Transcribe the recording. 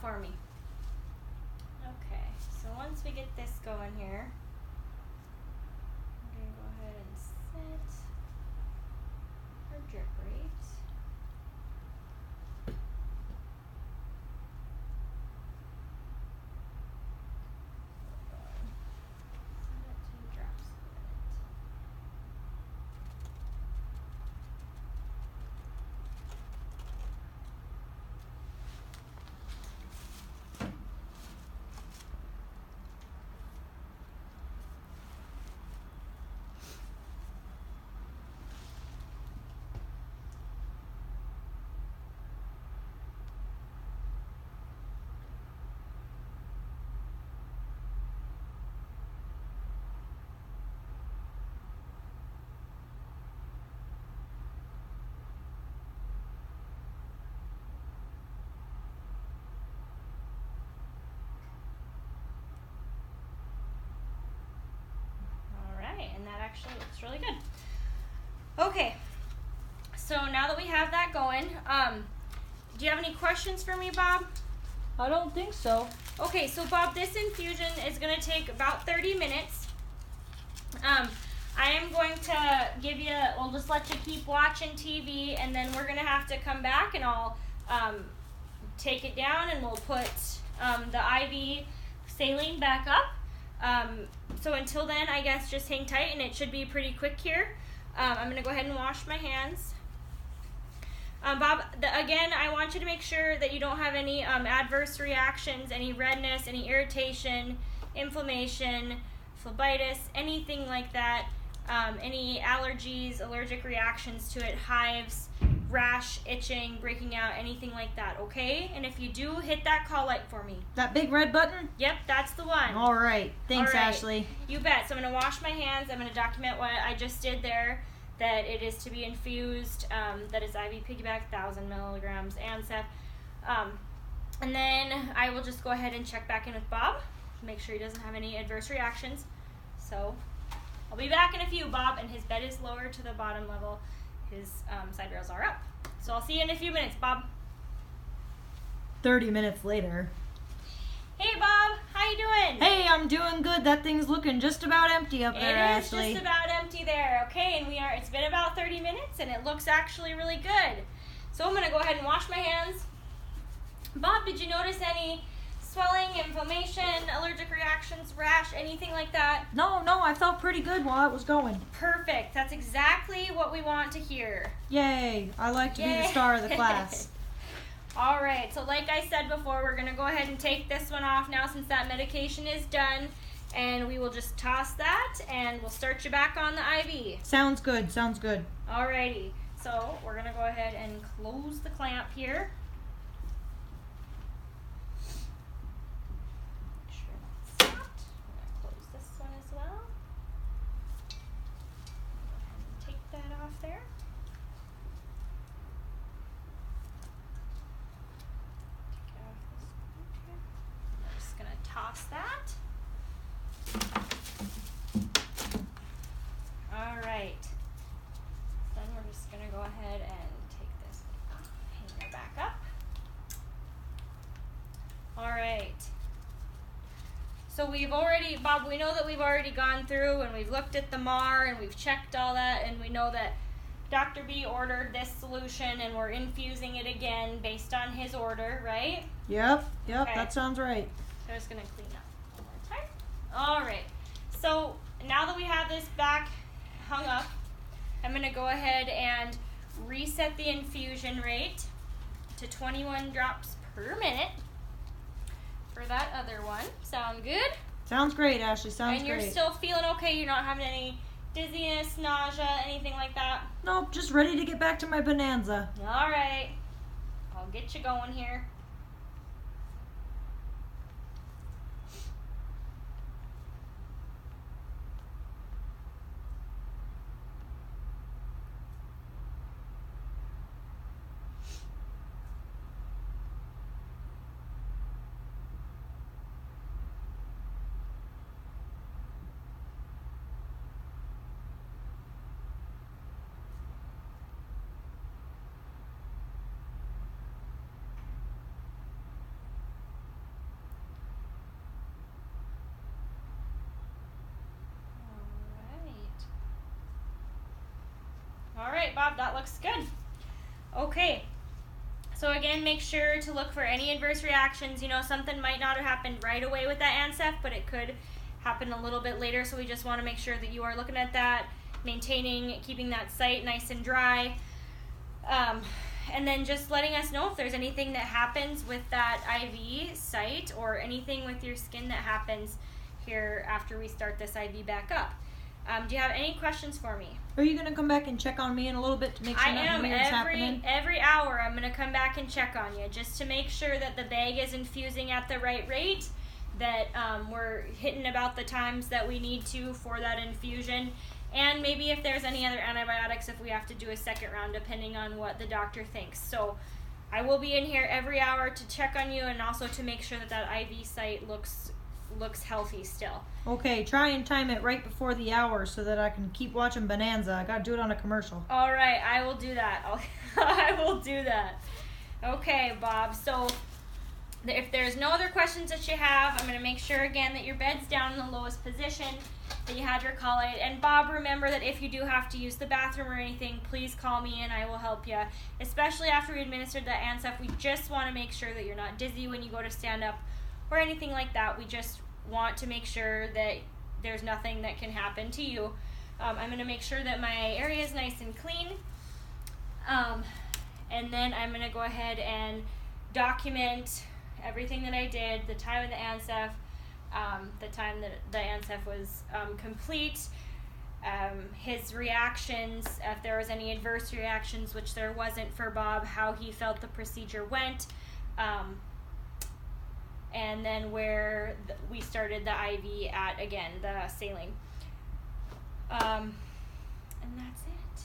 for me. Okay, so once we get this going here, I'm going to go ahead and set our drip rate. And that actually looks really good. Okay, so now that we have that going, do you have any questions for me, Bob? I don't think so. Okay, so Bob, this infusion is going to take about 30 minutes. I am going to give you, we'll just let you keep watching TV, and then we're going to have to come back and I'll take it down and we'll put the IV saline back up. So until then, I guess just hang tight, and it should be pretty quick here. I'm going to go ahead and wash my hands. Bob, again, I want you to make sure that you don't have any adverse reactions, any redness, any irritation, inflammation, phlebitis, anything like that, any allergies, allergic reactions to it, hives, rash, itching, breaking out, anything like that, okay? And if you do, hit that call light for me. That big red button? Yep, that's the one. All right. Thanks, All right. Ashley. You bet. So I'm going to wash my hands. I'm going to document what I just did there, that it is to be infused, that is IV Piggyback, 1,000 milligrams, ANSEF. And then I will just go ahead and check back in with Bob, make sure he doesn't have any adverse reactions. So I'll be back in a few, Bob, and his bed is lower to the bottom level. His side rails are up. So I'll see you in a few minutes, Bob. 30 minutes later. Hey, Bob. How you doing? Hey, I'm doing good. That thing's looking just about empty up there, Ashley. It is just about empty there. Okay, and it's been about 30 minutes, and it looks actually really good. So I'm going to go ahead and wash my hands. Bob, did you notice any swelling, inflammation, allergic reactions, rash, anything like that? No, I felt pretty good while it was going. Perfect. That's exactly what we want to hear. Yay. I like to be the star of the class. All right. So like I said before, we're going to go ahead and take this one off now since that medication is done. And we will just toss that and we'll start you back on the IV. Sounds good. All righty. So we're going to go ahead and close the clamp here. Toss that. All right. Then we're just going to go ahead and take this hanger back up. All right. So we've already, Bob, we know that we've already gone through and we've looked at the MAR and we've checked all that, and we know that Dr. B ordered this solution and we're infusing it again based on his order, right? Yep, Okay. That sounds right. So I'm just going to clean up one more time. All right. So now that we have this back hung up, I'm going to go ahead and reset the infusion rate to 21 drops per minute for that other one. Sound good? Sounds great, Ashley. Sounds great. And you're still feeling okay? You're not having any dizziness, nausea, anything like that? Nope, just ready to get back to my bonanza. All right. I'll get you going here. All right, Bob, that looks good. Okay. So again, make sure to look for any adverse reactions. You know, something might not have happened right away with that ANSEF, but it could happen a little bit later. So we just want to make sure that you are looking at that, maintaining, keeping that site nice and dry. And then just letting us know if there's anything that happens with that IV site or anything with your skin that happens here after we start this IV back up. Do you have any questions for me? Are you going to come back and check on me in a little bit to make sure nothing weird's happening? Every hour I'm going to come back and check on you just to make sure that the bag is infusing at the right rate, that we're hitting about the times that we need to for that infusion, and maybe if there's any other antibiotics, if we have to do a second round depending on what the doctor thinks. So I will be in here every hour to check on you and also to make sure that that IV site looks healthy still. Okay, try and time it right before the hour so that I can keep watching Bonanza. I gotta do it on a commercial. All right, I will do that. I will do that. Okay, Bob. So if there's no other questions that you have, I'm going to make sure again that your bed's down in the lowest position, that you have your call aid. And Bob, remember that if you do have to use the bathroom or anything, please call me and I will help you. Especially after we administered that ANSEF, we just want to make sure that you're not dizzy when you go to stand up or anything like that. We just want to make sure that there's nothing that can happen to you. I'm going to make sure that my area is nice and clean. And then I'm going to go ahead and document everything that I did, the time of the ANSEF, the time that the ANSEF was complete, his reactions, if there was any adverse reactions, which there wasn't for Bob, how he felt the procedure went, and then where we started the IV at, again, the saline. And that's it.